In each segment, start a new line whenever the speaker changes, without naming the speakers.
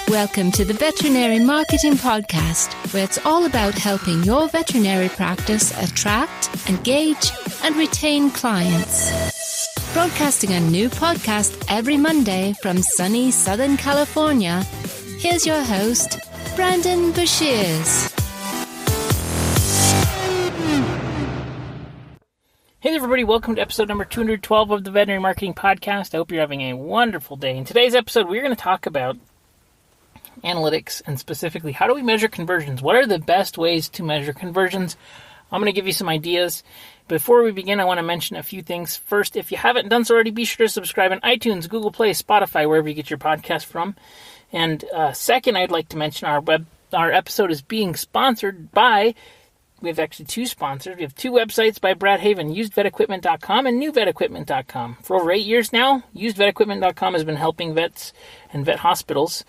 Welcome to the Veterinary Marketing Podcast, where it's all about helping your veterinary practice attract, engage, and retain clients. Broadcasting a new podcast every Monday from sunny Southern California, here's your host, Brandon Bashirs.
Hey everybody, welcome to episode number 212 of the Veterinary Marketing Podcast. I hope you're having a wonderful day. In today's episode, we're going to talk about analytics, and specifically, how do we measure conversions? What are the best ways to measure conversions? I'm going to give you some ideas. Before we begin, I want to mention a few things. First, if you haven't done so already, be sure to subscribe on iTunes, Google Play, Spotify, wherever you get your podcast from. And second, I'd like to mention our episode is being sponsored by, we have actually two sponsors. We have two websites by Brad Haven, usedvetequipment.com and newvetequipment.com. For over 8 years now, usedvetequipment.com has been helping vets and vet hospitals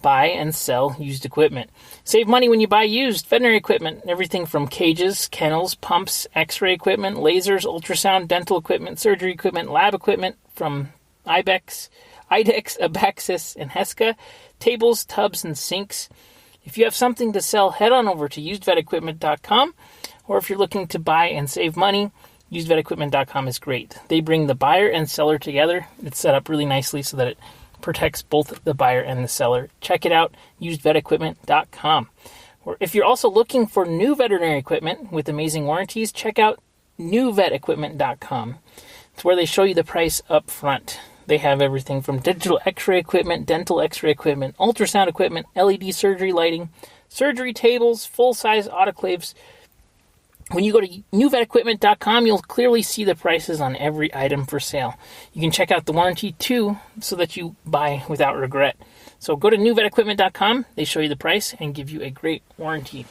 buy and sell used equipment. Save money when you buy used veterinary equipment. Everything from cages, kennels, pumps, x-ray equipment, lasers, ultrasound, dental equipment, surgery equipment, lab equipment from IDEX, Abaxis, and Heska, tables, tubs, and sinks. If you have something to sell, head on over to usedvetequipment.com, or if you're looking to buy and save money, usedvetequipment.com is great. They bring the buyer and seller together. It's set up really nicely so that it protects both the buyer and the seller. Check it out, usedvetequipment.com. Or if you're also looking for new veterinary equipment with amazing warranties, check out newvetequipment.com. It's where they show you the price up front. They have everything from digital x-ray equipment, dental x-ray equipment, ultrasound equipment, LED surgery lighting, surgery tables, full-size autoclaves. When you go to newvetequipment.com, you'll clearly see the prices on every item for sale. You can check out the warranty too, so that you buy without regret. So go to newvetequipment.com. They show you the price and give you a great warranty.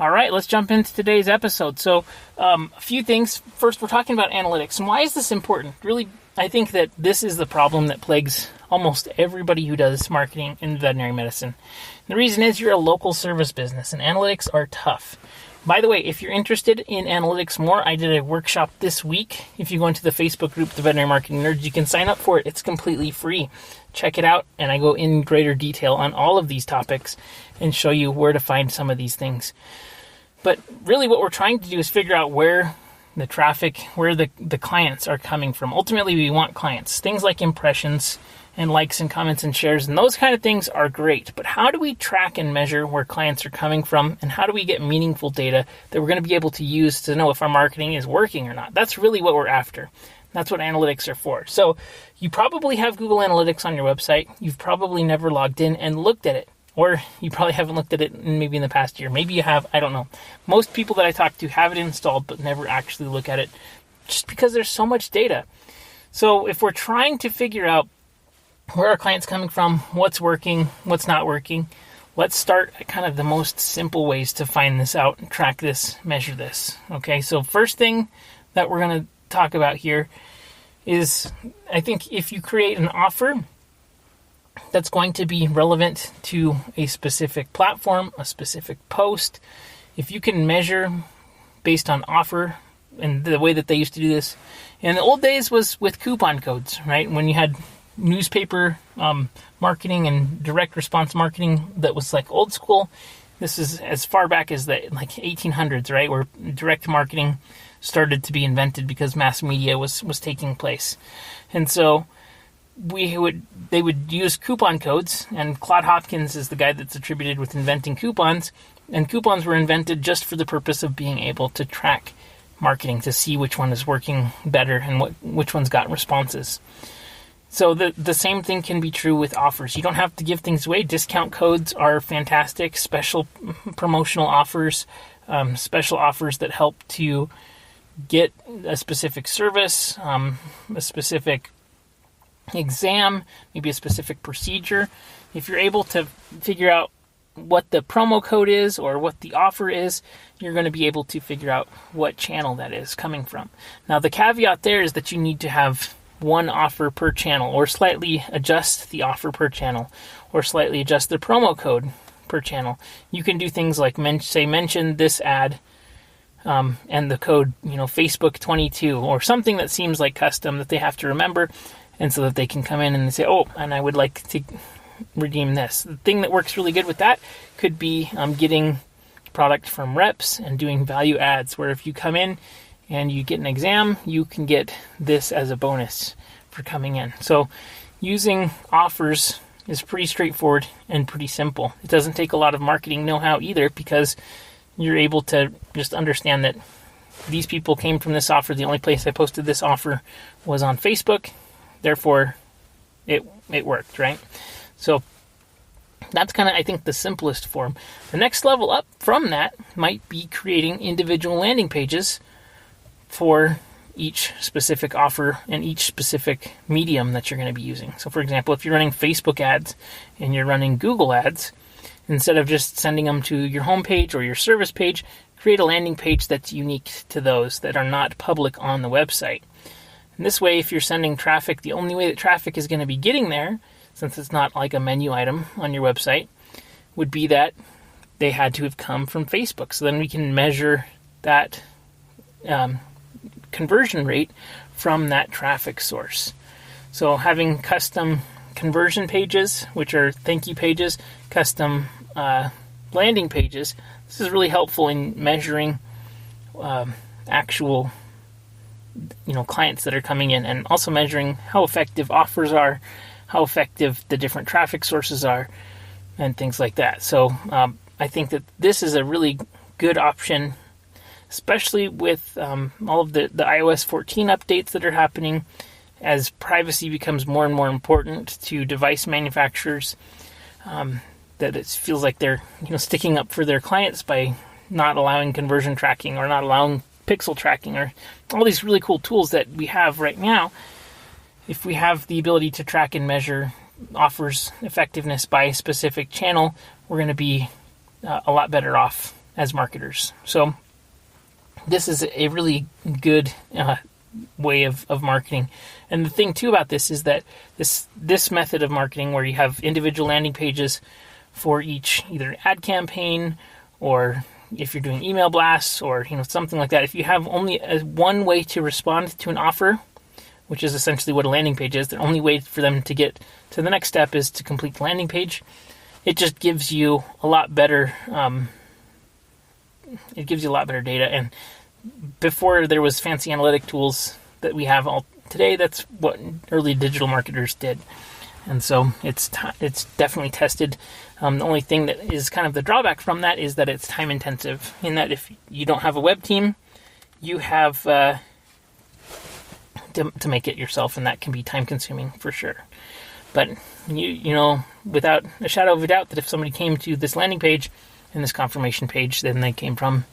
All right, let's jump into today's episode. So a few things. First, we're talking about analytics. And why is this important? Really, I think that this is the problem that plagues almost everybody who does marketing in veterinary medicine. And the reason is you're a local service business, and analytics are tough. By the way, if you're interested in analytics more, I did a workshop this week. If you go into the Facebook group, The Veterinary Marketing Nerds, you can sign up for it. It's completely free. Check it out, and I go in greater detail on all of these topics and show you where to find some of these things. But really what we're trying to do is figure out where the traffic, where the clients are coming from. Ultimately, we want clients. Things like impressions and likes and comments and shares, and those kind of things are great. But how do we track and measure where clients are coming from, and how do we get meaningful data that we're going to be able to use to know if our marketing is working or not? That's really what we're after. That's what analytics are for. So you probably have Google Analytics on your website. You've probably never logged in and looked at it. Or you probably haven't looked at it maybe in the past year. Maybe you have, I don't know. Most people that I talk to have it installed but never actually look at it just because there's so much data. So if we're trying to figure out where are clients coming from, what's working, what's not working, let's start at kind of the most simple ways to find this out and track this, measure this. Okay, so first thing that we're going to talk about here is, I think if you create an offer that's going to be relevant to a specific platform, a specific post, if you can measure based on offer, and the way that they used to do this in the old days was with coupon codes, right? When you had newspaper marketing and direct response marketing that was like old school. This is as far back as the like 1800s, right? Where direct marketing started to be invented because mass media was taking place. And so they would use coupon codes, and Claude Hopkins is the guy that's attributed with inventing coupons, and coupons were invented just for the purpose of being able to track marketing, to see which one is working better and which one's got responses. So the same thing can be true with offers. You don't have to give things away. Discount codes are fantastic. Special promotional offers, special offers that help to get a specific service, a specific exam, maybe a specific procedure. If you're able to figure out what the promo code is or what the offer is, you're going to be able to figure out what channel that is coming from. Now, the caveat there is that you need to have one offer per channel, or slightly adjust the offer per channel, or slightly adjust the promo code per channel. You can do things like mention this ad and the code, Facebook 22, or something that seems like custom that they have to remember. and so that they can come in and say, oh, and I would like to redeem this. The thing that works really good with that could be getting product from reps and doing value adds, where if you come in and you get an exam, you can get this as a bonus for coming in. So using offers is pretty straightforward and pretty simple. It doesn't take a lot of marketing know-how either, because you're able to just understand that these people came from this offer. The only place I posted this offer was on Facebook. Therefore, it worked, right? So that's kind of, I think, the simplest form. The next level up from that might be creating individual landing pages for each specific offer and each specific medium that you're going to be using. So, for example, if you're running Facebook ads and you're running Google ads, instead of just sending them to your homepage or your service page, create a landing page that's unique to those that are not public on the website. And this way, if you're sending traffic, the only way that traffic is going to be getting there, since it's not like a menu item on your website, would be that they had to have come from Facebook. So then we can measure that conversion rate from that traffic source. So having custom conversion pages, which are thank you pages, custom landing pages, this is really helpful in measuring actual clients that are coming in, and also measuring how effective offers are, how effective the different traffic sources are, and things like that. So I think that this is a really good option, especially with all of the iOS 14 updates that are happening, as privacy becomes more and more important to device manufacturers, that it feels like they're sticking up for their clients by not allowing conversion tracking or not allowing pixel tracking, or all these really cool tools that we have right now. If we have the ability to track and measure offers effectiveness by a specific channel, we're going to be a lot better off as marketers. So this is a really good way of marketing. And the thing too about this is that this method of marketing, where you have individual landing pages for each either ad campaign, or if you're doing email blasts, or something like that, if you have only one way to respond to an offer, which is essentially what a landing page is, the only way for them to get to the next step is to complete the landing page, it just gives you a lot better data. And before there was fancy analytic tools that we have all today, that's what early digital marketers did. And so it's definitely tested. The only thing that is kind of the drawback from that is that it's time intensive, in that if you don't have a web team, you have to make it yourself, and that can be time consuming for sure. But you without a shadow of a doubt, that if somebody came to this landing page and this confirmation page, then they came from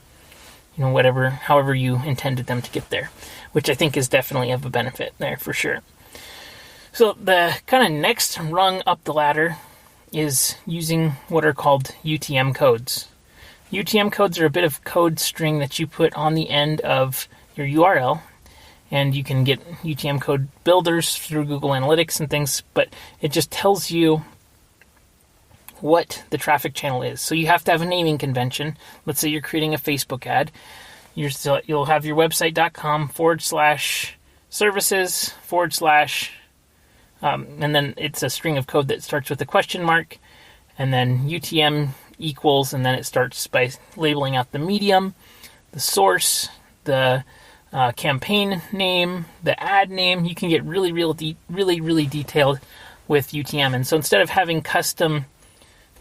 however you intended them to get there, which I think is definitely of a benefit there for sure. So the kind of next rung up the ladder is using what are called UTM codes. UTM codes are a bit of code string that you put on the end of your URL, and you can get UTM code builders through Google Analytics and things, but it just tells you what the traffic channel is. So you have to have a naming convention. Let's say you're creating a Facebook ad. You'll have your website.com/services/ and then it's a string of code that starts with a question mark, and then UTM equals, and then it starts by labeling out the medium, the source, the campaign name, the ad name. You can get really detailed with UTM. And so instead of having custom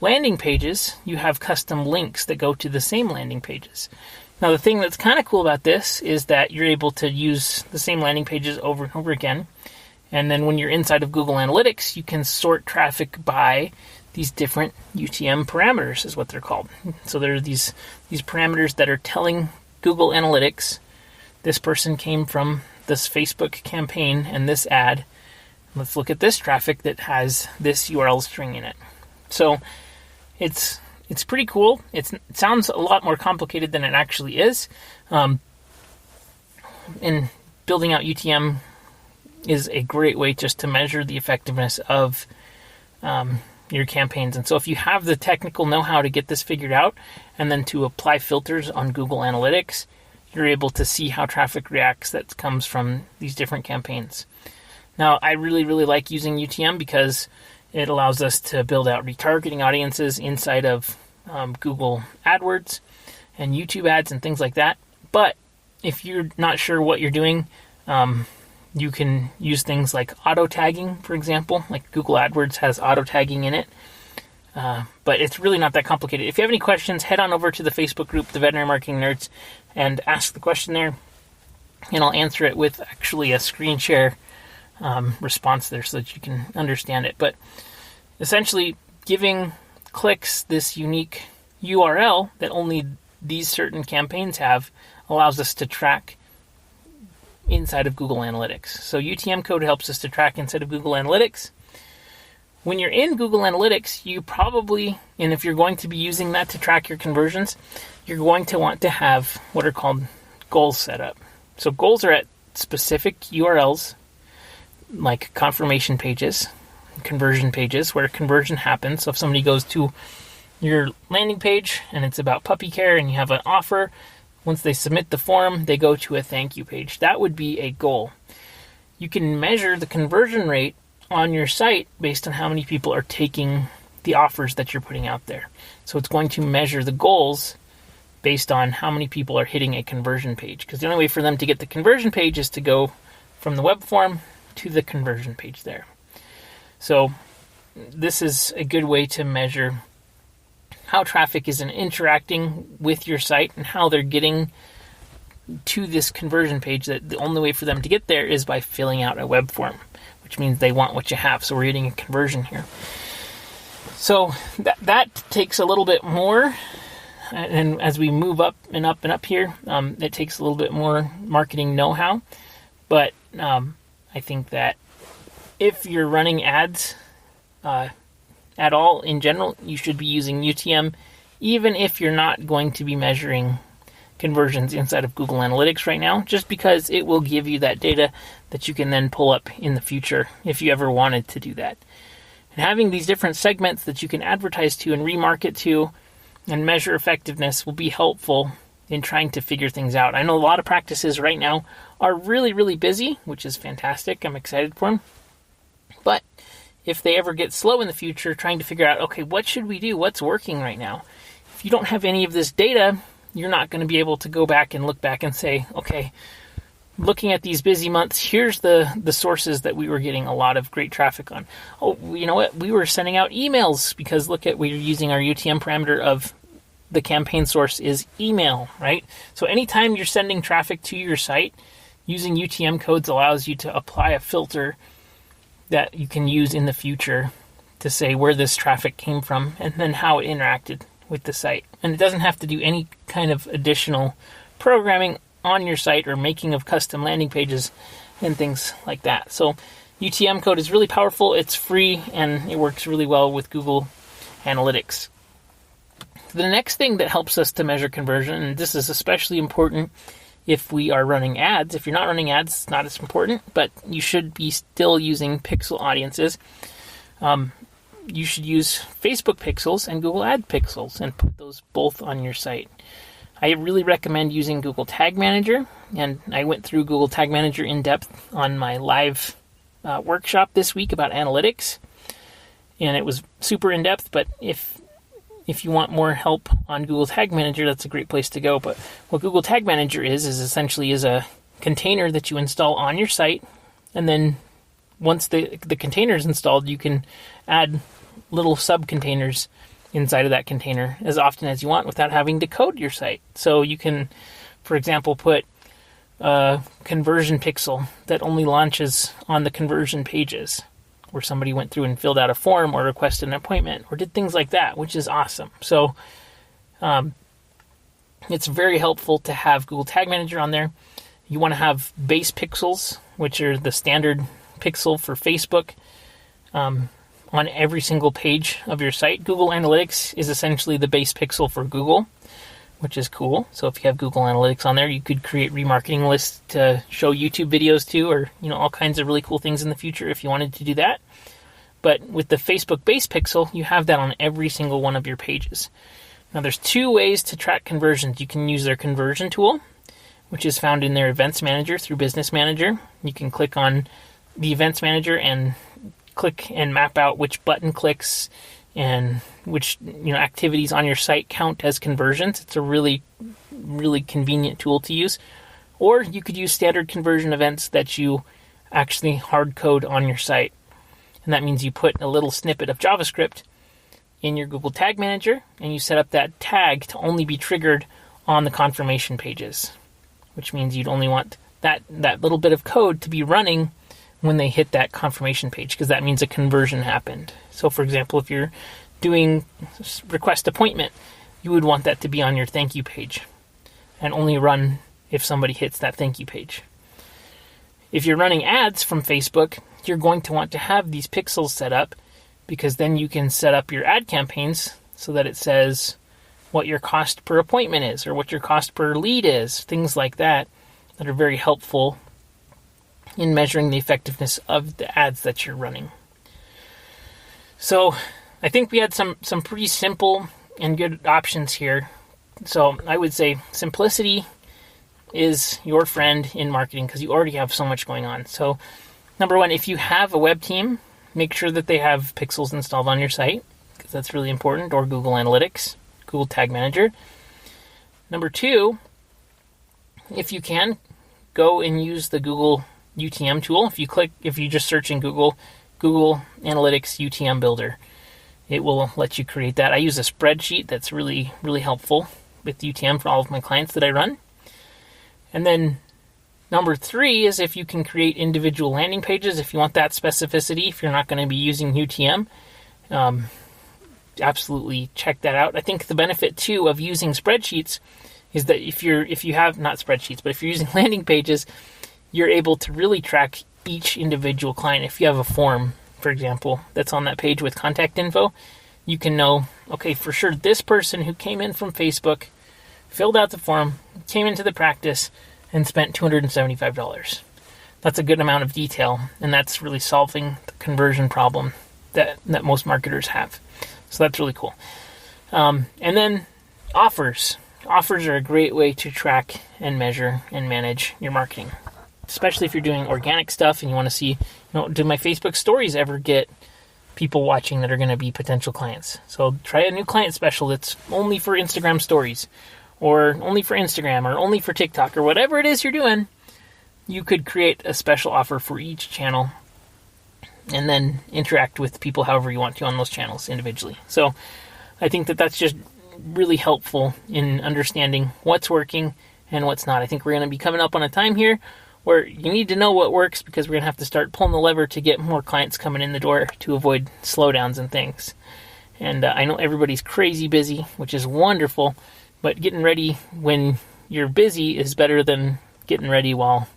landing pages, you have custom links that go to the same landing pages. Now, the thing that's kind of cool about this is that you're able to use the same landing pages over and over again. And then when you're inside of Google Analytics, you can sort traffic by these different UTM parameters, is what they're called. So there are these parameters that are telling Google Analytics, this person came from this Facebook campaign and this ad. Let's look at this traffic that has this URL string in it. So it's pretty cool. It sounds a lot more complicated than it actually is. And building out UTM is a great way just to measure the effectiveness of your campaigns. And so if you have the technical know-how to get this figured out, and then to apply filters on Google Analytics, you're able to see how traffic reacts that comes from these different campaigns. Now, I really, really like using UTM because it allows us to build out retargeting audiences inside of Google AdWords and YouTube ads and things like that. But if you're not sure what you're doing, you can use things like auto tagging, for example. Like Google AdWords has auto tagging in it. But it's really not that complicated. If you have any questions, head on over to the Facebook group, the Veterinary Marketing Nerds, and ask the question there. And I'll answer it with actually a screen share response there so that you can understand it. But essentially, giving clicks this unique URL that only these certain campaigns have allows us to track inside of Google Analytics. So UTM code helps us to track inside of Google Analytics. When you're in Google Analytics, you probably, and if you're going to be using that to track your conversions, you're going to want to have what are called goals set up. So goals are at specific URLs, like confirmation pages, conversion pages, where conversion happens. So if somebody goes to your landing page and it's about puppy care and you have an offer, once they submit the form, they go to a thank you page. That would be a goal. You can measure the conversion rate on your site based on how many people are taking the offers that you're putting out there. So it's going to measure the goals based on how many people are hitting a conversion page. Because the only way for them to get the conversion page is to go from the web form to the conversion page there. So this is a good way to measure how traffic is interacting with your site and how they're getting to this conversion page, that the only way for them to get there is by filling out a web form, which means they want what you have. So we're getting a conversion here. So that takes a little bit more. And as we move up and up and up here, it takes a little bit more marketing know-how. But I think that if you're running ads at all in general, you should be using UTM, even if you're not going to be measuring conversions inside of Google Analytics right now, just because it will give you that data that you can then pull up in the future if you ever wanted to do that. And having these different segments that you can advertise to and remarket to and measure effectiveness will be helpful in trying to figure things out. I know a lot of practices right now are really, really busy, which is fantastic. I'm excited for them. But if they ever get slow in the future, trying to figure out, okay, what should we do? What's working right now? If you don't have any of this data, you're not going to be able to go back and look back and say, okay, looking at these busy months, here's the sources that we were getting a lot of great traffic on. Oh, you know what? We were sending out emails because look at, we're using our UTM parameter of the campaign source is email, right? So anytime you're sending traffic to your site, using UTM codes allows you to apply a filter that you can use in the future to say where this traffic came from and then how it interacted with the site. And it doesn't have to do any kind of additional programming on your site or making of custom landing pages and things like that. So UTM code is really powerful, it's free, and it works really well with Google Analytics. The next thing that helps us to measure conversion, and this is especially important if we are running ads. If you're not running ads, it's not as important, but you should be still using pixel audiences. You should use Facebook pixels and Google Ad pixels and put those both on your site. I really recommend using Google Tag Manager, and I went through Google Tag Manager in depth on my live workshop this week about analytics, and it was super in depth. But if you want more help on Google Tag Manager, that's a great place to go. But what Google Tag Manager is essentially a container that you install on your site, and then once the container is installed, you can add little sub-containers inside of that container as often as you want without having to code your site. So you can, for example, put a conversion pixel that only launches on the conversion pages where somebody went through and filled out a form or requested an appointment or did things like that, which is awesome. So it's very helpful to have Google Tag Manager on there. You want to have base pixels, which are the standard pixel for Facebook, on every single page of your site. Google Analytics is essentially the base pixel for Google, which is cool. So if you have Google Analytics on there, you could create remarketing lists to show YouTube videos to, or all kinds of really cool things in the future if you wanted to do that. But with the Facebook base pixel, you have that on every single one of your pages. Now there's two ways to track conversions. You can use their conversion tool, which is found in their events manager through Business Manager. You can click on the events manager and click and map out which button clicks and which activities on your site count as conversions. It's a really, really convenient tool to use. Or you could use standard conversion events that you actually hard code on your site. And that means you put a little snippet of JavaScript in your Google Tag Manager, and you set up that tag to only be triggered on the confirmation pages, which means you'd only want that little bit of code to be running when they hit that confirmation page, because that means a conversion happened. So for example, if you're doing request appointment, you would want that to be on your thank you page and only run if somebody hits that thank you page. If you're running ads from Facebook, you're going to want to have these pixels set up, because then you can set up your ad campaigns so that it says what your cost per appointment is or what your cost per lead is, things like that are very helpful in measuring the effectiveness of the ads that you're running. So I think we had some pretty simple and good options here. So I would say simplicity is your friend in marketing, because you already have so much going on. So number one, if you have a web team, make sure that they have pixels installed on your site, because that's really important, or Google Analytics, Google Tag Manager. Number two, if you can, go and use the Google UTM tool. If you just search in Google Analytics UTM Builder, it will let you create that. I use a spreadsheet that's really, really helpful with UTM for all of my clients that I run. And then number three is if you can create individual landing pages, if you want that specificity, if you're not going to be using UTM, absolutely check that out. I think the benefit too of using spreadsheets is that if you're using landing pages, you're able to really track each individual client. If you have a form, for example, that's on that page with contact info, you can know, okay, for sure this person who came in from Facebook, filled out the form, came into the practice, and spent $275. That's a good amount of detail, and that's really solving the conversion problem that most marketers have. So that's really cool. And then offers. Offers are a great way to track and measure and manage your marketing, especially if you're doing organic stuff and you want to see, do my Facebook stories ever get people watching that are going to be potential clients? So try a new client special that's only for Instagram stories, or only for Instagram, or only for TikTok, or whatever it is you're doing. You could create a special offer for each channel and then interact with people however you want to on those channels individually. So I think that that's just really helpful in understanding what's working and what's not. I think we're going to be coming up on a time here where you need to know what works, because we're going to have to start pulling the lever to get more clients coming in the door to avoid slowdowns and things. And I know everybody's crazy busy, which is wonderful, but getting ready when you're busy is better than getting ready while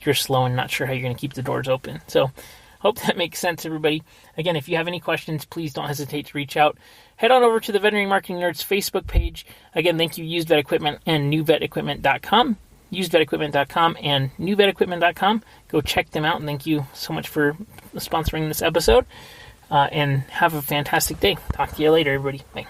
you're slow and not sure how you're going to keep the doors open. So hope that makes sense, everybody. Again, if you have any questions, please don't hesitate to reach out. Head on over to the Veterinary Marketing Nerds Facebook page. Again, thank you, Used Vet Equipment and NewVetEquipment.com. UsedVetEquipment.com and NewVetEquipment.com. Go check them out, and thank you so much for sponsoring this episode. And have a fantastic day. Talk to you later, everybody. Bye.